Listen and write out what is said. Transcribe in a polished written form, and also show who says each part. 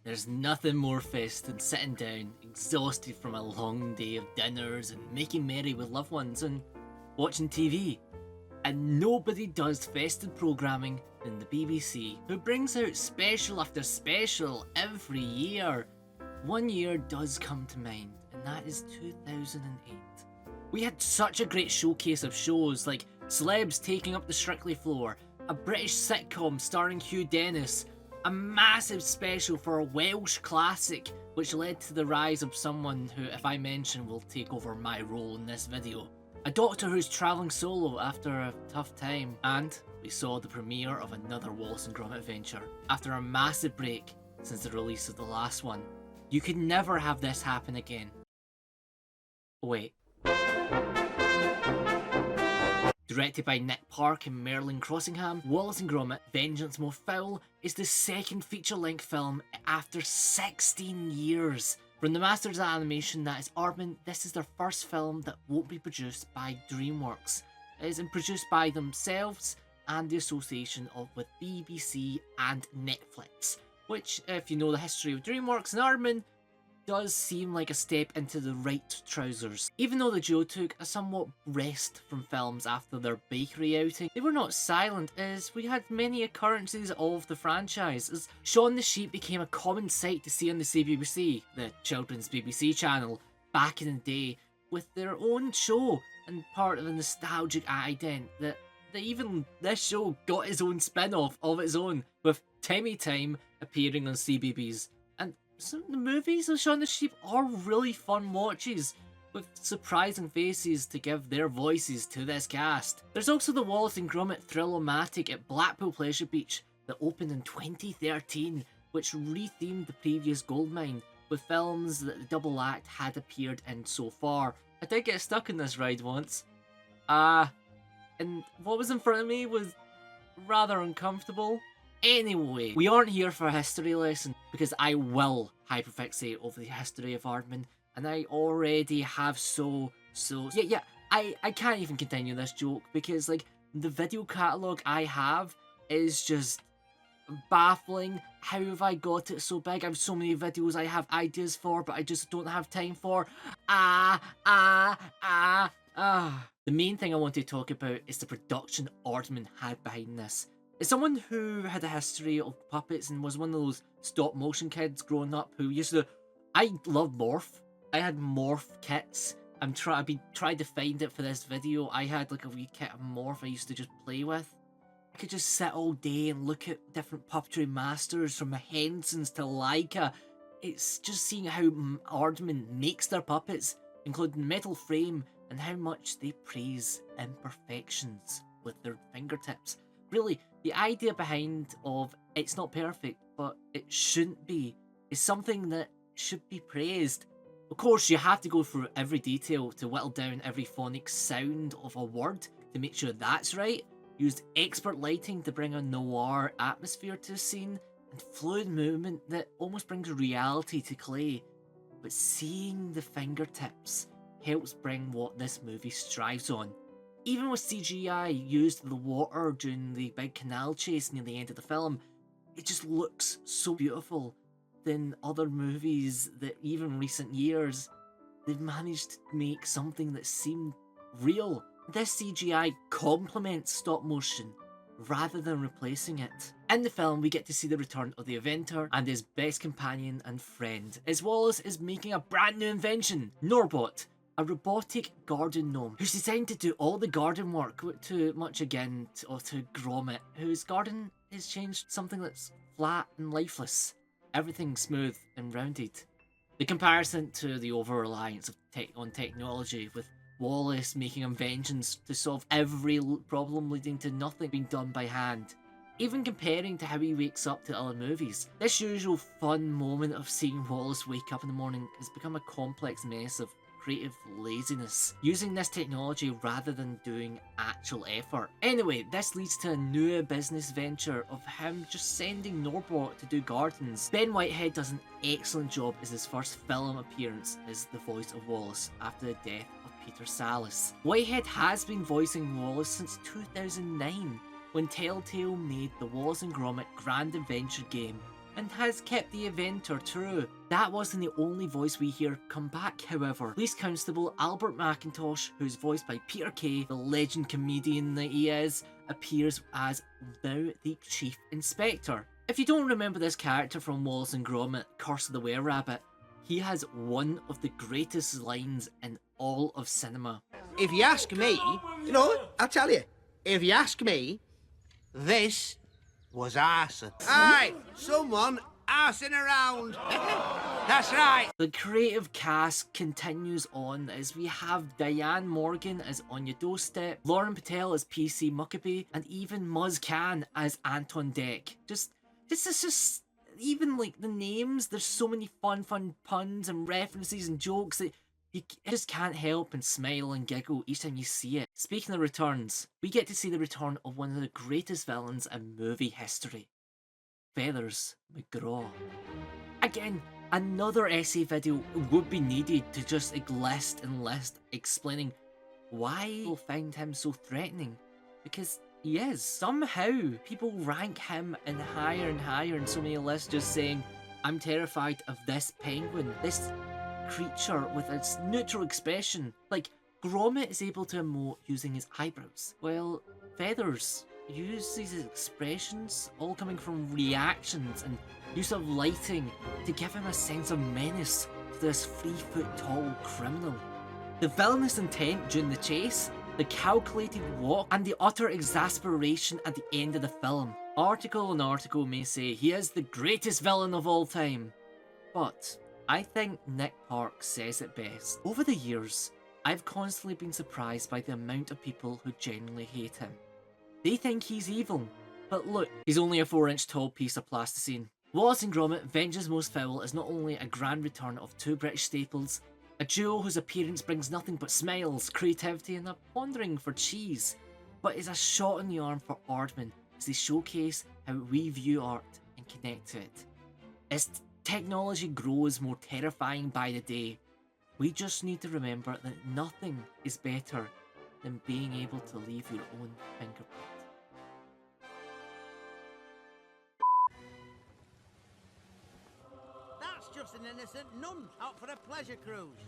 Speaker 1: There's nothing more festive than sitting down, exhausted from a long day of dinners and making merry with loved ones and watching TV. And nobody does festive programming than the BBC, who brings out special after special every year. One year does come to mind, and that is 2008. We had such a great showcase of shows like celebs taking up the Strictly floor, a British sitcom starring Hugh Dennis, a massive special for a Welsh classic, which led to the rise of someone who, if I mention, will take over my role in this video. A doctor who's travelling solo after a tough time, and we saw the premiere of another Wallace and Gromit adventure, after a massive break since the release of the last one. You could never have this happen again. Wait. Directed by Nick Park and Merlin Crossingham, Wallace and Gromit: Vengeance More Fowl is the second feature-length film after 16 years. From the masters of animation that is Aardman, this is their first film that won't be produced by DreamWorks. It is produced by themselves and the association with BBC and Netflix, which, if you know the history of DreamWorks and Aardman, does seem like a step into the right trousers. Even though the duo took a somewhat rest from films after their bakery outing, they were not silent, as we had many occurrences of the franchise, as Shaun the Sheep became a common sight to see on the CBBC, the children's BBC channel, back in the day, with their own show, and part of a nostalgic ident that even this show got its own spin-off of its own, with Timmy Time appearing on CBBS. Some of the movies of Shaun the Sheep are really fun watches, with surprising faces to give their voices to this cast. There's also the Wallace and Gromit Thrill-O-Matic at Blackpool Pleasure Beach that opened in 2013, which rethemed the previous Goldmine, with films that the double act had appeared in so far. I did get stuck in this ride once. And what was in front of me was rather uncomfortable. Anyway, we aren't here for a history lesson, because I will hyperfixate over the history of Aardman, and I already have I can't even continue this joke, because like the video catalogue I have is just baffling. How have I got it so big? I have so many videos I have ideas for, but I just don't have time for. The main thing I want to talk about is the production Aardman had behind this. As someone who had a history of puppets and was one of those stop motion kids growing up who used to... I love Morph. I had Morph kits. I've been trying to find it for this video. I had like a wee kit of Morph I used to just play with. I could just sit all day and look at different puppetry masters from Henson's to Leica. It's just seeing how Aardman makes their puppets, including metal frame, and how much they praise imperfections with their fingertips. Really, the idea behind of it's not perfect, but it shouldn't be, is something that should be praised. Of course, you have to go through every detail to whittle down every phonic sound of a word to make sure that's right. Used expert lighting to bring a noir atmosphere to a scene, and fluid movement that almost brings reality to clay. But seeing the fingertips helps bring what this movie strives on. Even with CGI used in the water during the big canal chase near the end of the film, it just looks so beautiful than other movies that even recent years, they've managed to make something that seemed real. This CGI complements stop motion rather than replacing it. In the film, we get to see the return of the inventor and his best companion and friend, as Wallace is making a brand new invention, Norbot, a robotic garden gnome who's designed to do all the garden work, too much again to Gromit, whose garden is changed something that's flat and lifeless. Everything smooth and rounded. The comparison to the over-reliance on technology, with Wallace making inventions to solve every problem leading to nothing being done by hand. Even comparing to how he wakes up to other movies, this usual fun moment of seeing Wallace wake up in the morning has become a complex mess of creative laziness, using this technology rather than doing actual effort. Anyway, this leads to a new business venture of him just sending Norbot to do gardens. Ben Whitehead does an excellent job as his first film appearance as the voice of Wallace after the death of Peter Sallis. Whitehead has been voicing Wallace since 2009, when Telltale made the Wallace and Gromit Grand Adventure game and has kept the inventor true. That wasn't the only voice we hear come back, however. Police Constable Albert McIntosh, who's voiced by Peter Kay, the legend comedian that he is, appears as now the Chief Inspector. If you don't remember this character from Wallace and Gromit, Curse of the Were-Rabbit, he has one of the greatest lines in all of cinema.
Speaker 2: If you ask me, I'll tell you. If you ask me, this was arson. Aye, someone arsing around. That's right.
Speaker 1: The creative cast continues on as we have Diane Morgan as On Your Doorstep, Lauren Patel as PC Muckaby, and even Muz Khan as Anton Deck. Even like the names, there's so many fun puns and references and jokes that you just can't help and smile and giggle each time you see it. Speaking of returns, we get to see the return of one of the greatest villains in movie history, Feathers McGraw. Again, another essay video would be needed to just list explaining why people find him so threatening, because he is. Somehow, people rank him and higher in so many lists, just saying, I'm terrified of this penguin, this creature with its neutral expression. Like, Gromit is able to emote using his eyebrows, while Feathers uses his expressions, all coming from reactions and use of lighting, to give him a sense of menace to this 3-foot-tall criminal. The villainous intent during the chase, the calculated walk, and the utter exasperation at the end of the film. Article on article may say he is the greatest villain of all time, but I think Nick Park says it best. Over the years, I've constantly been surprised by the amount of people who genuinely hate him. They think he's evil, but look, he's only a 4-inch tall piece of plasticine. Wallace and Gromit, Vengeance Most Fowl is not only a grand return of two British staples, a duo whose appearance brings nothing but smiles, creativity and a pondering for cheese, but is a shot in the arm for Aardman as they showcase how we view art and connect to it. As technology grows more terrifying by the day, we just need to remember that nothing is better than being able to leave your own fingerprint.
Speaker 2: That's just an innocent nun out for a pleasure cruise.